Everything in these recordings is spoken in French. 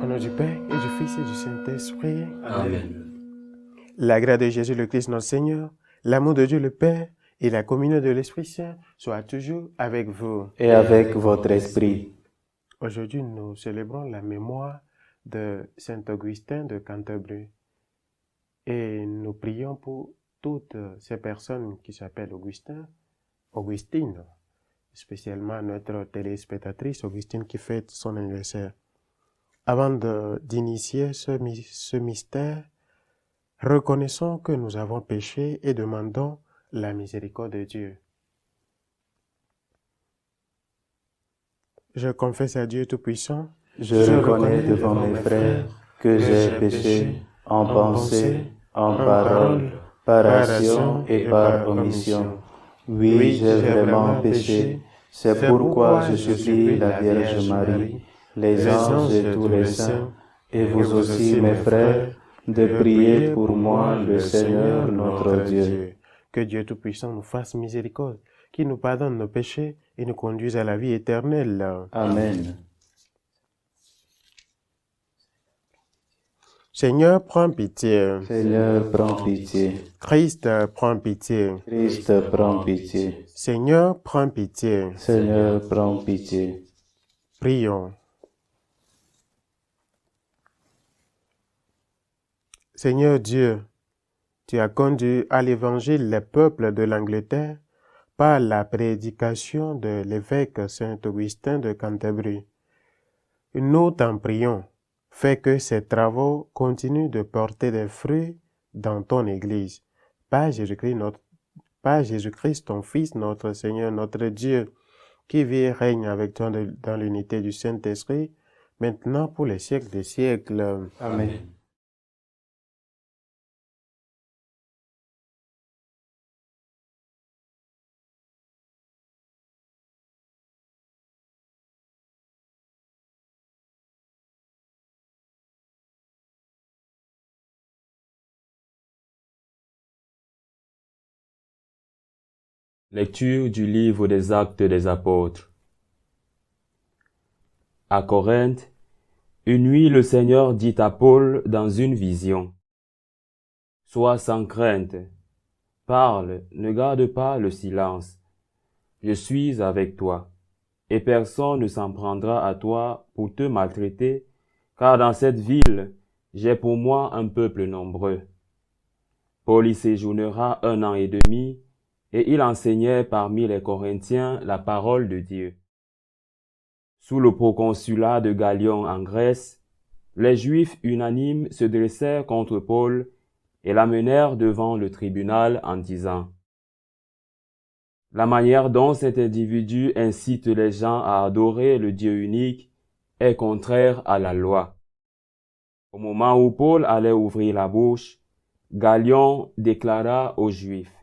Au nom du Père et du Fils et du Saint-Esprit. Amen. La grâce de Jésus le Christ notre Seigneur, l'amour de Dieu le Père et la communion de l'Esprit Saint soient toujours avec vous. Et avec votre esprit. Aujourd'hui, nous célébrons la mémoire de Saint Augustin de Canterbury. Et nous prions pour toutes ces personnes qui s'appellent Augustine, spécialement notre téléspectatrice Augustine qui fête son anniversaire. Avant d'initier ce mystère, reconnaissons que nous avons péché et demandons la miséricorde de Dieu. Je confesse à Dieu Tout-Puissant, Je reconnais devant mes frères que j'ai péché en pensée, en parole, par action et par omission. Oui, j'ai vraiment péché. C'est pourquoi je supplie la Vierge Marie, les anges et tous les saints, et vous aussi, mes frères, de prier pour moi le Seigneur notre Dieu. Que Dieu Tout-Puissant nous fasse miséricorde, qu'il nous pardonne nos péchés et nous conduise à la vie éternelle. Amen. Seigneur, prends pitié. Seigneur, prends pitié. Christ, prends pitié. Christ, prends pitié. Seigneur, prends pitié. Seigneur, prends pitié. Prions. Seigneur Dieu, tu as conduit à l'évangile les peuples de l'Angleterre par la prédication de l'évêque Saint Augustin de Canterbury. Nous t'en prions, fais que ces travaux continuent de porter des fruits dans ton Église. Par Jésus-Christ, ton Fils, notre Seigneur, notre Dieu, qui vit et règne avec toi dans l'unité du Saint-Esprit, maintenant pour les siècles des siècles. Amen. Lecture du livre des Actes des Apôtres. À Corinthe, une nuit le Seigneur dit à Paul dans une vision: « Sois sans crainte, parle, ne garde pas le silence. Je suis avec toi, et personne ne s'en prendra à toi pour te maltraiter, car dans cette ville, j'ai pour moi un peuple nombreux. » Paul y séjournera 1 an et demi, et il enseignait parmi les Corinthiens la parole de Dieu. Sous le proconsulat de Gallion en Grèce, les Juifs unanimes se dressèrent contre Paul et l'amenèrent devant le tribunal en disant: « La manière dont cet individu incite les gens à adorer le Dieu unique est contraire à la loi. » Au moment où Paul allait ouvrir la bouche, Gallion déclara aux Juifs: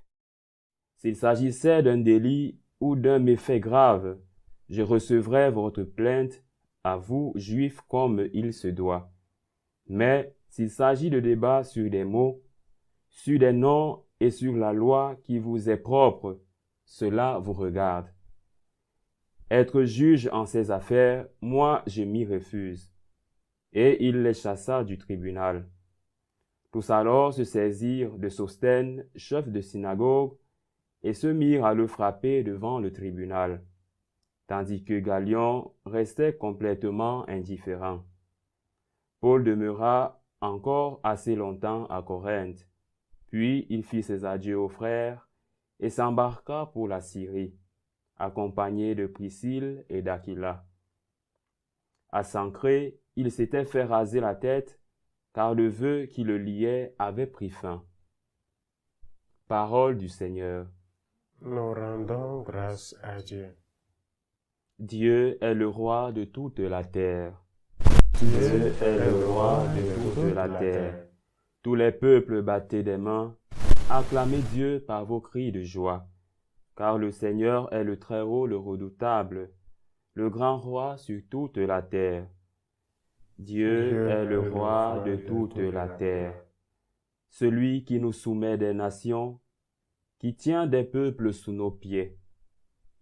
« S'il s'agissait d'un délit ou d'un méfait grave, je recevrai votre plainte, à vous, Juifs, comme il se doit. Mais s'il s'agit de débats sur des mots, sur des noms et sur la loi qui vous est propre, cela vous regarde. Être juge en ces affaires, moi je m'y refuse. » Et il les chassa du tribunal. Tous alors se saisirent de Sosthène, chef de synagogue, et se mirent à le frapper devant le tribunal, tandis que Gallion restait complètement indifférent. Paul demeura encore assez longtemps à Corinthe, puis il fit ses adieux aux frères et s'embarqua pour la Syrie, accompagné de Priscille et d'Aquila. À Sancrée, il s'était fait raser la tête, car le vœu qui le liait avait pris fin. Parole du Seigneur. Nous rendons grâce à Dieu. Dieu est le roi de toute la terre. Dieu est le roi de toute la terre. Tous les peuples battez des mains, acclamez Dieu par vos cris de joie, car le Seigneur est le Très-Haut, le Redoutable, le grand roi sur toute la terre. Dieu est le roi de toute la terre, celui qui nous soumet des nations, qui tient des peuples sous nos pieds.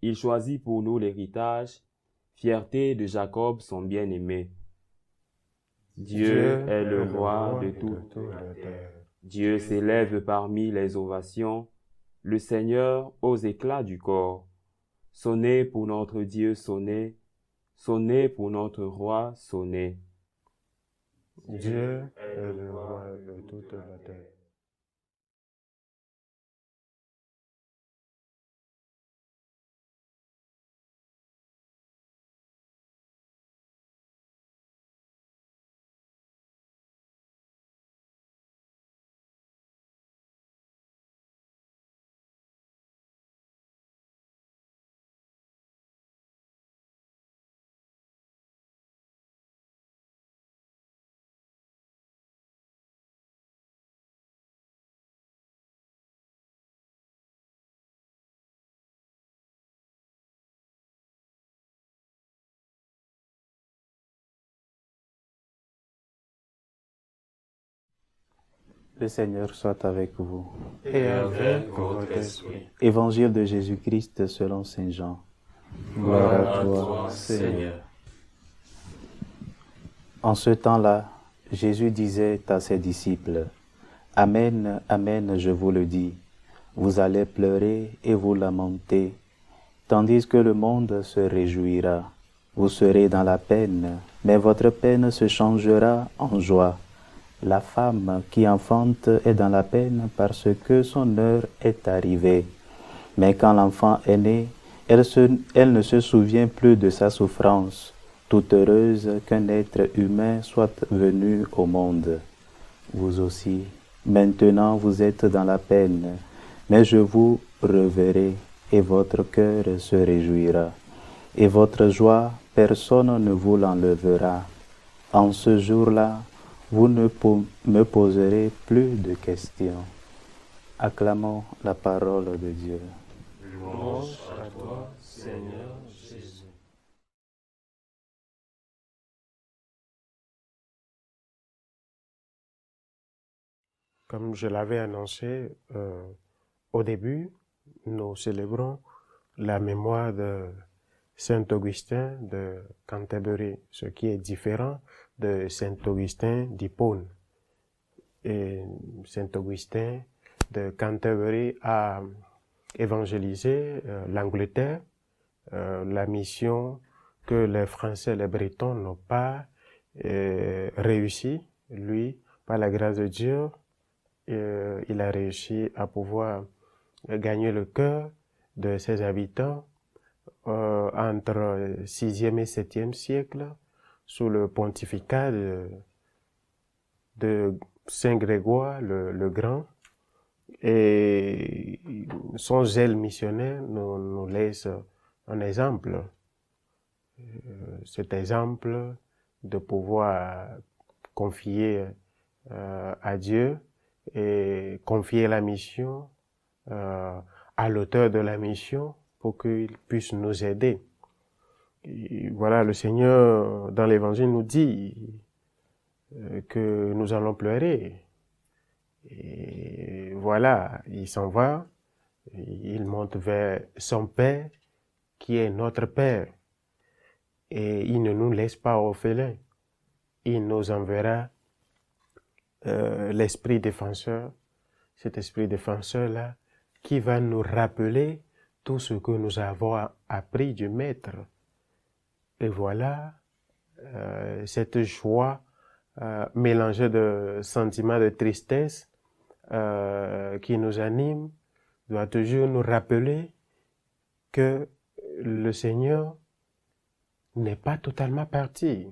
Il choisit pour nous l'héritage, fierté de Jacob son bien-aimé. Dieu est le roi de toute la terre. Dieu s'élève parmi les ovations, le Seigneur aux éclats du corps. Sonnez pour notre Dieu, sonnez, sonnez pour notre roi, sonnez. Dieu est le roi de toute la terre. Le Seigneur soit avec vous. Et avec votre esprit. Évangile de Jésus-Christ selon Saint Jean. Gloire à toi, Seigneur. En ce temps-là, Jésus disait à ses disciples, « Amen, amen, je vous le dis, vous allez pleurer et vous lamenter, tandis que le monde se réjouira. Vous serez dans la peine, mais votre peine se changera en joie. La femme qui enfante est dans la peine parce que son heure est arrivée. Mais quand l'enfant est né, elle ne se souvient plus de sa souffrance, toute heureuse qu'un être humain soit venu au monde. Vous aussi, maintenant vous êtes dans la peine, mais je vous reverrai et votre cœur se réjouira. Et votre joie, personne ne vous l'enlèvera. En ce jour-là, vous ne me poserez plus de questions. Acclamons la parole de Dieu. Louange à toi, Seigneur Jésus. Comme je l'avais annoncé au début, nous célébrons la mémoire de Saint Augustin de Canterbury, ce qui est différent de Saint Augustin d'Hippone. Et Saint Augustin de Canterbury a évangélisé l'Angleterre, la mission que les Français et les Bretons n'ont pas réussi. Lui, par la grâce de Dieu, il a réussi à pouvoir gagner le cœur de ses habitants entre 6e et 7e siècle, sous le pontificat de Saint Grégoire le Grand. Et son zèle missionnaire nous laisse un exemple. Cet exemple de pouvoir confier à Dieu et confier la mission à l'auteur de la mission pour qu'il puisse nous aider. Et voilà, le Seigneur, dans l'Évangile, nous dit que nous allons pleurer. Et voilà, il s'en va, il monte vers son Père, qui est notre Père. Et il ne nous laisse pas orphelins. Il nous enverra l'esprit défenseur, cet esprit défenseur-là, qui va nous rappeler tout ce que nous avons appris du Maître. Et voilà, cette joie mélangée de sentiments de tristesse qui nous anime doit toujours nous rappeler que le Seigneur n'est pas totalement parti.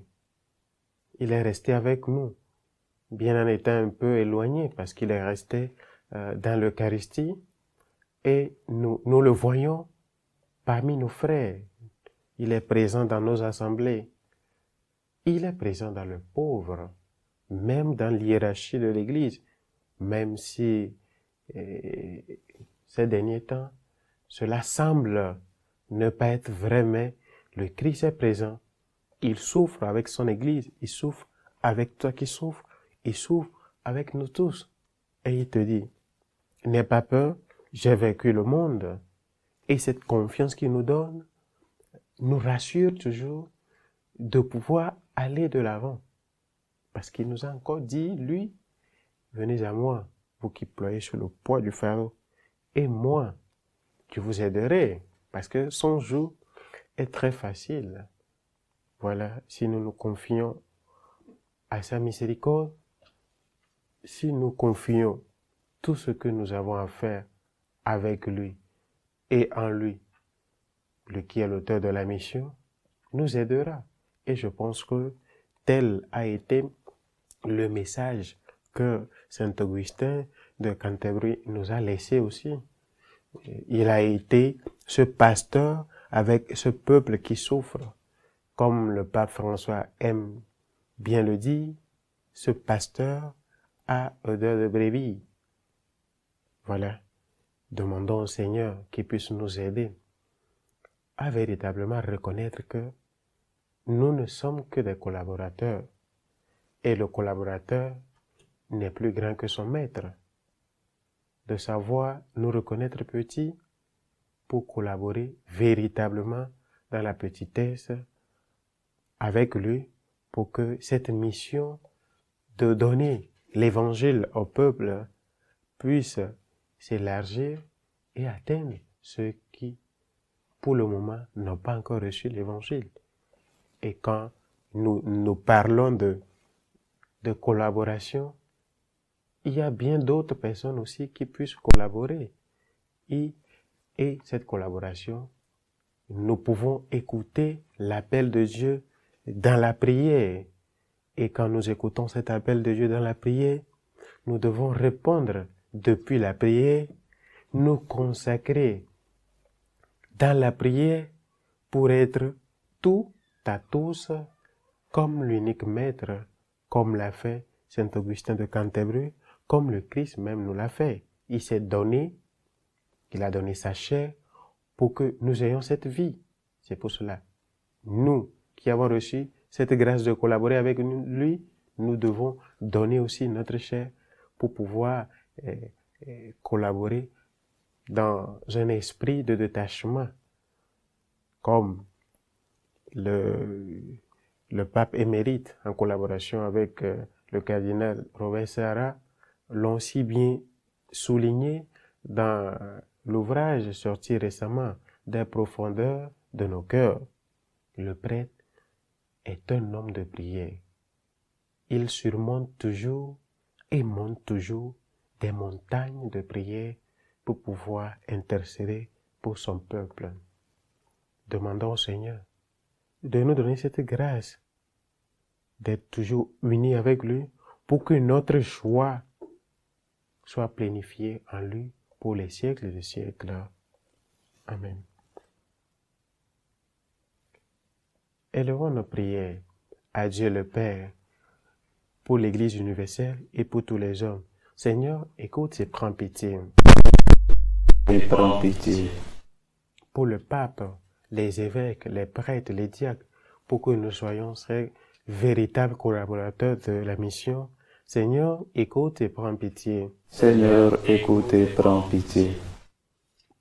Il est resté avec nous, bien en étant un peu éloigné, parce qu'il est resté dans l'Eucharistie, et nous le voyons parmi nos frères. Il est présent dans nos assemblées. Il est présent dans le pauvre, même dans l'hiérarchie de l'Église, même si ces derniers temps, cela semble ne pas être vrai, mais le Christ est présent. Il souffre avec son Église, il souffre avec toi qui souffres, il souffre avec nous tous. Et il te dit, n'aie pas peur, j'ai vaincu le monde. Et cette confiance qu'il nous donne nous rassure toujours de pouvoir aller de l'avant. Parce qu'il nous a encore dit, lui, venez à moi, vous qui ployez sur le poids du fardeau, et moi, je vous aiderai, parce que son joug est très facile. Voilà, si nous nous confions à sa miséricorde, si nous confions tout ce que nous avons à faire avec lui et en lui, lui qui est l'auteur de la mission, nous aidera. Et je pense que tel a été le message que Saint Augustin de Canterbury nous a laissé aussi. Il a été ce pasteur avec ce peuple qui souffre. Comme le pape François aime bien le dire, ce pasteur a odeur de brebis. Voilà. Demandons au Seigneur qu'il puisse nous aider à véritablement reconnaître que nous ne sommes que des collaborateurs. Et le collaborateur n'est plus grand que son maître. De savoir nous reconnaître petits pour collaborer véritablement dans la petitesse avec lui pour que cette mission de donner l'évangile au peuple puisse s'élargir et atteindre ceux qui, pour le moment, n'ont pas encore reçu l'évangile. Et quand nous parlons de collaboration, il y a bien d'autres personnes aussi qui puissent collaborer. Et cette collaboration, nous pouvons écouter l'appel de Dieu dans la prière. Et quand nous écoutons cet appel de Dieu dans la prière, nous devons répondre depuis la prière, nous consacrer dans la prière pour être tout à tous comme l'unique maître, comme l'a fait Saint Augustin de Canterbury, comme le Christ même nous l'a fait. Il s'est donné, il a donné sa chair pour que nous ayons cette vie. C'est pour cela, nous qui avons reçu cette grâce de collaborer avec lui, nous devons donner aussi notre chair pour pouvoir collaborer dans un esprit de détachement, comme le pape émérite, en collaboration avec le cardinal Robert Sarah, l'ont si bien souligné dans l'ouvrage sorti récemment des profondeurs de nos cœurs. Le prêtre est un homme de prière. Il surmonte toujours et monte toujours des montagnes de prière pour pouvoir intercéder pour son peuple. Demandons au Seigneur de nous donner cette grâce d'être toujours unis avec lui pour que notre choix soit planifié en lui pour les siècles des siècles. Amen. Élevons nos prières à Dieu le Père pour l'Église universelle et pour tous les hommes. Seigneur, écoute et prends pitié. Et prends pitié. Pour le pape, les évêques, les prêtres, les diacres, pour que nous soyons ces véritables collaborateurs de la mission. Seigneur, écoute et prends pitié. Seigneur, écoute et prends pitié.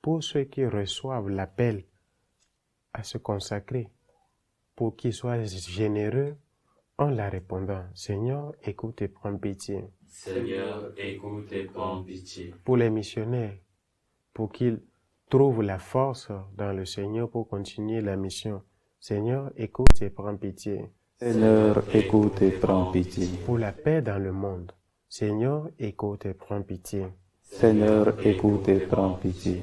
Pour ceux qui reçoivent l'appel à se consacrer, pour qu'ils soient généreux en la répondant. Seigneur, écoute et prends pitié. Seigneur, écoute et prends pitié. Pour les missionnaires, pour qu'ils trouvent la force dans le Seigneur pour continuer la mission. Seigneur, écoute et prends pitié. Seigneur, écoute et prends pitié. Pour la paix dans le monde. Seigneur, écoute et prends pitié. Seigneur, écoute et prends pitié.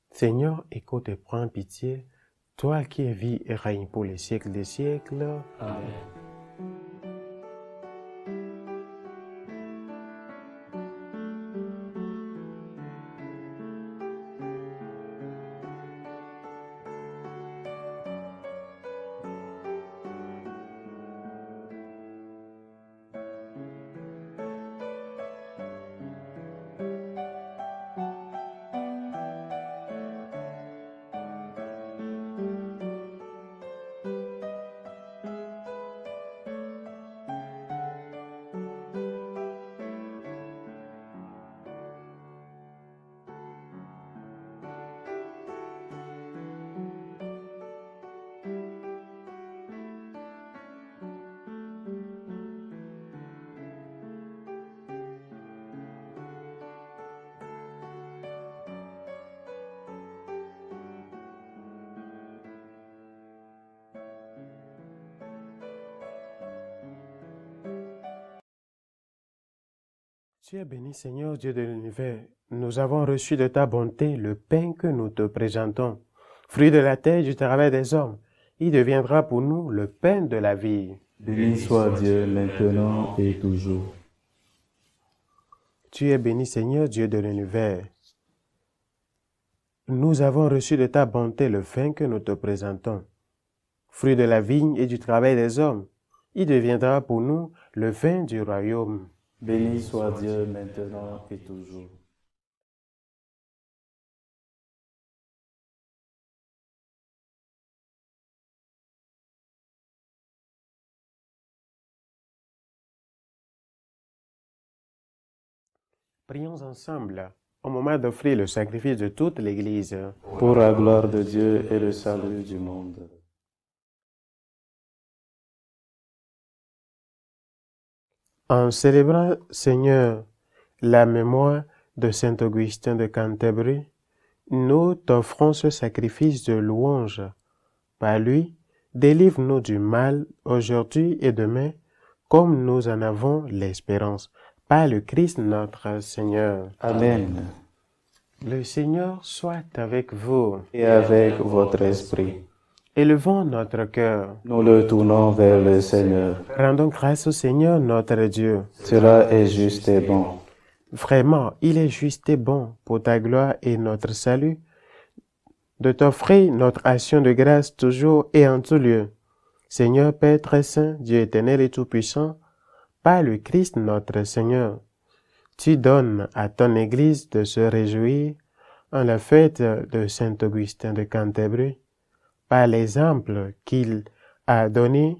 Seigneur, écoute et prends pitié. Toi qui es vie et règne pour les siècles des siècles. Amen. Tu es béni, Seigneur Dieu de l'univers. Nous avons reçu de ta bonté le pain que nous te présentons, fruit de la terre et du travail des hommes. Il deviendra pour nous le pain de la vie. Béni soit Dieu maintenant et toujours. Tu es béni, Seigneur Dieu de l'univers. Nous avons reçu de ta bonté le pain que nous te présentons, fruit de la vigne et du travail des hommes. Il deviendra pour nous le vin du royaume. Béni soit Dieu maintenant et toujours. Prions ensemble au moment d'offrir le sacrifice de toute l'Église. Pour la gloire de Dieu et le salut du monde. En célébrant, Seigneur, la mémoire de saint Augustin de Canterbury, nous t'offrons ce sacrifice de louange. Par lui, délivre-nous du mal aujourd'hui et demain, comme nous en avons l'espérance. Par le Christ notre Seigneur. Amen. Le Seigneur soit avec vous. Et avec votre esprit. Élevons notre cœur. Nous le tournons vers le Seigneur. Rendons grâce au Seigneur notre Dieu. Cela est juste et bon. Vraiment, il est juste et bon pour ta gloire et notre salut de t'offrir notre action de grâce toujours et en tout lieu. Seigneur Père très saint, Dieu éternel et tout-puissant, par le Christ notre Seigneur, tu donnes à ton Église de se réjouir en la fête de saint Augustin de Canterbury. Par l'exemple qu'il a donné,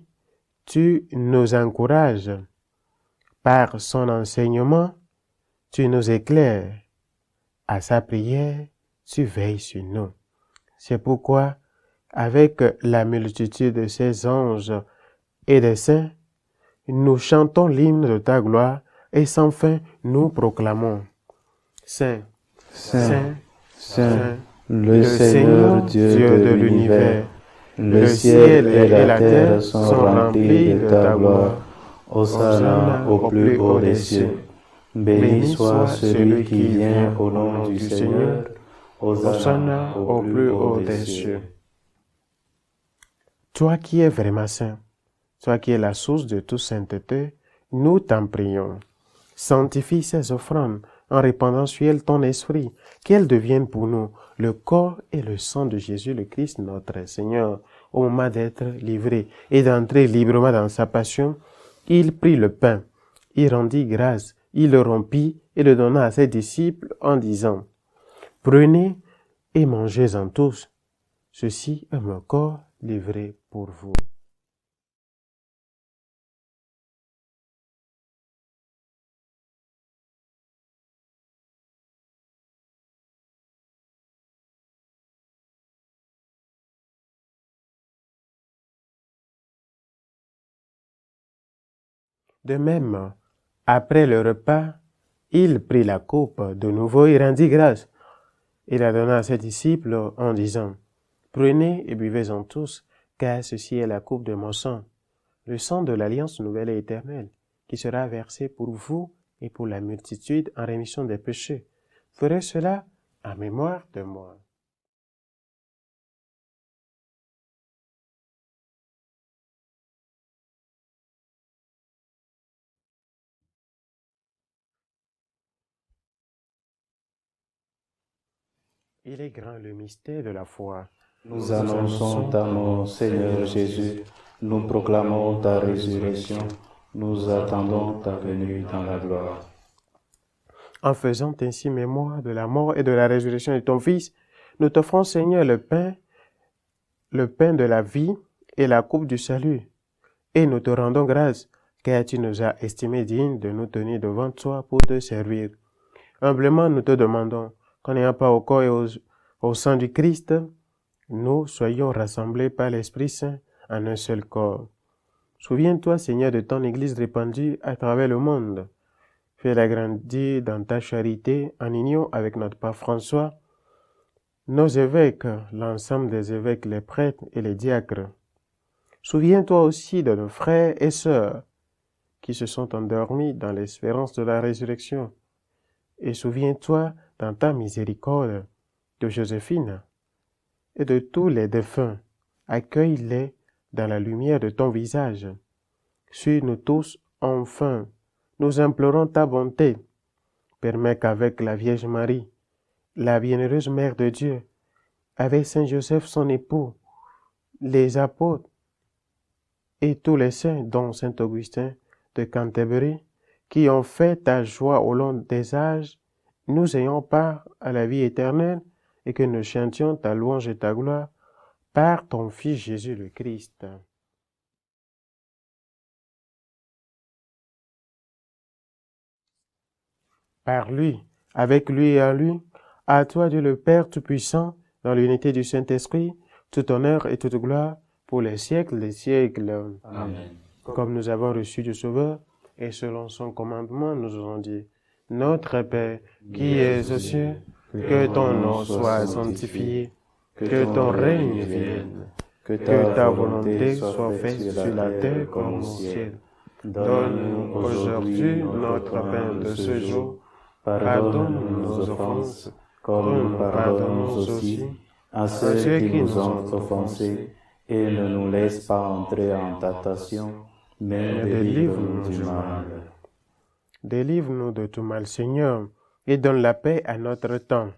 tu nous encourages. Par son enseignement, tu nous éclaires. À sa prière, tu veilles sur nous. C'est pourquoi, avec la multitude de ses anges et des saints, nous chantons l'hymne de ta gloire et sans fin nous proclamons. Saint, Saint, Saint, le Seigneur Dieu de l'univers, le ciel et la terre sont remplis de ta gloire. Hosanna au plus haut des cieux. Béni soit celui qui vient au nom du Seigneur. Hosanna au plus haut des cieux. Toi qui es vraiment saint, toi qui es la source de toute sainteté, nous t'en prions. Sanctifie ces offrandes en répandant sur elles ton esprit, qu'elles deviennent pour nous le corps et le sang de Jésus le Christ notre Seigneur. Au moment d'être livré et d'entrer librement dans sa passion, il prit le pain, il rendit grâce, il le rompit et le donna à ses disciples en disant, « Prenez et mangez-en tous, ceci est mon corps livré pour vous. » De même, après le repas, il prit la coupe de nouveau et rendit grâce. Il la donna à ses disciples en disant, « Prenez et buvez-en tous, car ceci est la coupe de mon sang, le sang de l'alliance nouvelle et éternelle, qui sera versé pour vous et pour la multitude en rémission des péchés. Ferez cela en mémoire de moi. » Il est grand le mystère de la foi. Nous annonçons ta mort, Seigneur Jésus. Nous proclamons ta résurrection. Nous attendons ta venue dans la gloire. En faisant ainsi mémoire de la mort et de la résurrection de ton Fils, nous t'offrons, Seigneur, le pain de la vie et la coupe du salut. Et nous te rendons grâce, car tu nous as estimés dignes de nous tenir devant toi pour te servir. Humblement, nous te demandons, qu'en n'ayant pas au corps et au sang du Christ, nous soyons rassemblés par l'Esprit Saint en un seul corps. Souviens-toi, Seigneur, de ton Église répandue à travers le monde. Fais-la grandir dans ta charité en union avec notre Pape François, nos évêques, l'ensemble des évêques, les prêtres et les diacres. Souviens-toi aussi de nos frères et sœurs qui se sont endormis dans l'espérance de la résurrection. Et souviens-toi dans ta miséricorde de Joséphine et de tous les défunts. Accueille-les dans la lumière de ton visage. Suis-nous tous, enfin. Nous implorons ta bonté. Permets qu'avec la Vierge Marie, la bienheureuse Mère de Dieu, avec Saint Joseph son époux, les apôtres et tous les saints, dont Saint Augustin de Canterbury, qui ont fait ta joie au long des âges, nous ayons part à la vie éternelle et que nous chantions ta louange et ta gloire par ton Fils Jésus le Christ. Par lui, avec lui et en lui, à toi Dieu le Père Tout-Puissant, dans l'unité du Saint-Esprit, tout honneur et toute gloire pour les siècles des siècles. Amen. Comme nous avons reçu du Sauveur, et selon son commandement, nous avons dit, Notre Père, qui es aux cieux, que ton nom soit sanctifié, que ton règne vienne, que ta volonté soit faite sur la terre comme au ciel. Donne-nous aujourd'hui notre pain de ce jour. Pardonne-nous nos offenses, comme nous pardonnons aussi à ceux qui nous ont offensés, et ne nous laisse pas entrer en tentation, mais délivre-nous du mal. Délivre-nous de tout mal, Seigneur, et donne la paix à notre temps.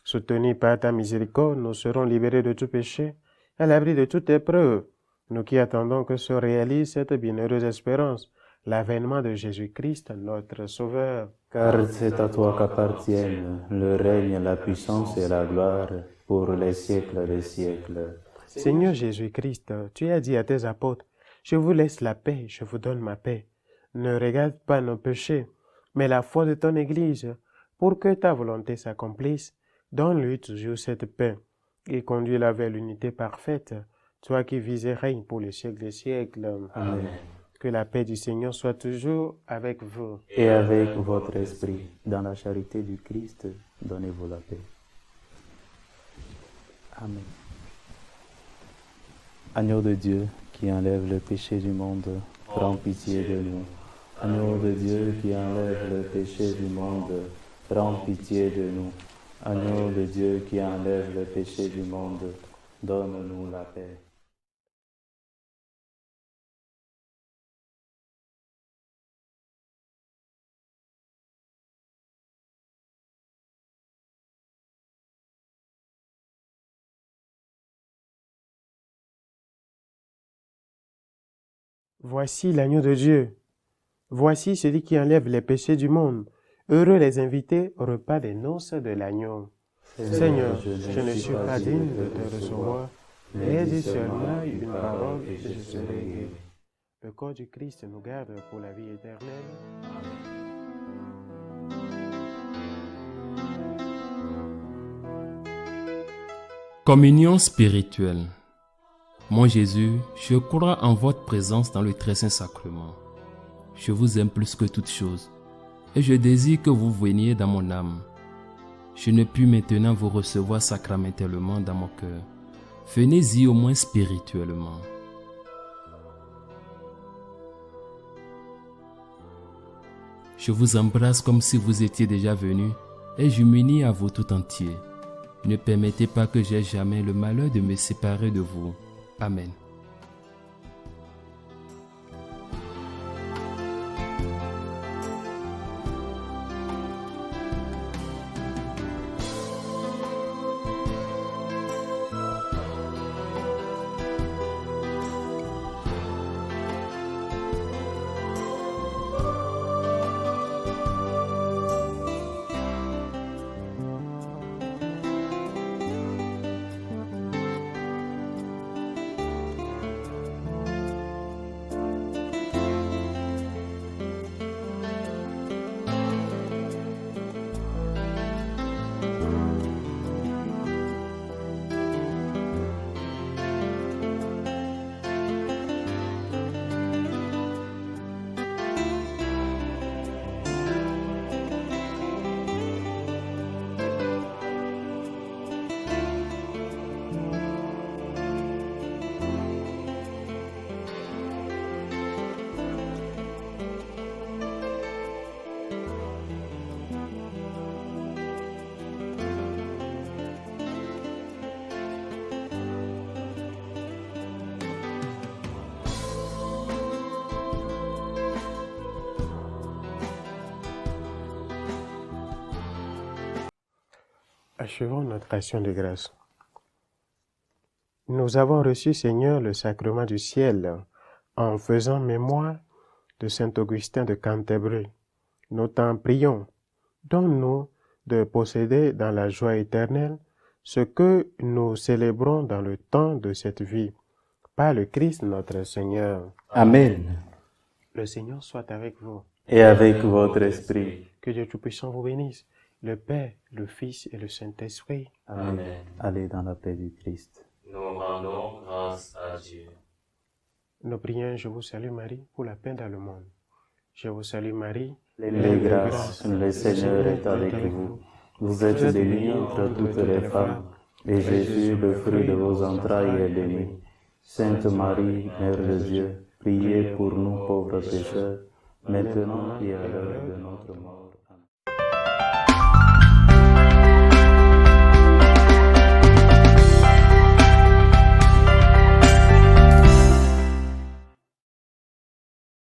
Soutenus par ta miséricorde, nous serons libérés de tout péché, à l'abri de toute épreuve, nous qui attendons que se réalise cette bienheureuse espérance, l'avènement de Jésus-Christ, notre Sauveur. Car c'est à toi qu'appartiennent le règne, la puissance et la gloire pour les siècles des siècles. Seigneur Jésus-Christ, tu as dit à tes apôtres, « Je vous laisse la paix, je vous donne ma paix. Ne regarde pas nos péchés, mais la foi de ton Église. Pour que ta volonté s'accomplisse, donne-lui toujours cette paix et conduis-la vers l'unité parfaite, toi qui vis et règnes pour les siècles des siècles. » Amen. Que la paix du Seigneur soit toujours avec vous. Et avec votre esprit, dans la charité du Christ, donnez-vous la paix. Amen. Agneau de Dieu qui enlève le péché du monde, prends pitié de nous. Agneau de Dieu qui enlève le péché du monde, prends pitié de nous. Agneau de Dieu qui enlève le péché du monde, donne-nous la paix. Voici l'agneau de Dieu. Voici celui qui enlève les péchés du monde. Heureux les invités au repas des noces de l'agneau. Seigneur, je ne suis pas digne de te recevoir, mais dis seulement une parole et je serai guéri. Le corps du Christ nous garde pour la vie éternelle. Communion spirituelle. Mon Jésus, je crois en votre présence dans le très saint sacrement. Je vous aime plus que toute chose, et je désire que vous veniez dans mon âme. Je ne puis maintenant vous recevoir sacramentellement dans mon cœur. Venez-y au moins spirituellement. Je vous embrasse comme si vous étiez déjà venu, et je m'unis à vous tout entier. Ne permettez pas que j'aie jamais le malheur de me séparer de vous. Amen. Achevons notre action de grâce. Nous avons reçu, Seigneur, le sacrement du ciel en faisant mémoire de saint Augustin de Canterbury. Nous t'en prions, donne-nous de posséder dans la joie éternelle ce que nous célébrons dans le temps de cette vie. Par le Christ notre Seigneur. Amen. Le Seigneur soit avec vous. Et avec votre esprit. Que Dieu Tout-Puissant vous bénisse, le Père, le Fils et le Saint-Esprit. Amen. Allez dans la paix du Christ. Nous rendons grâce à Dieu. Nous prions, je vous salue Marie, pour la paix dans le monde. Je vous salue Marie. Les grâces, le Seigneur est avec vous. Vous êtes bénie entre toutes les femmes, et Jésus, le fruit de vos entrailles, est béni. Sainte Marie, Mère de Dieu, priez pour nous pauvres pécheurs, maintenant et à l'heure de notre mort.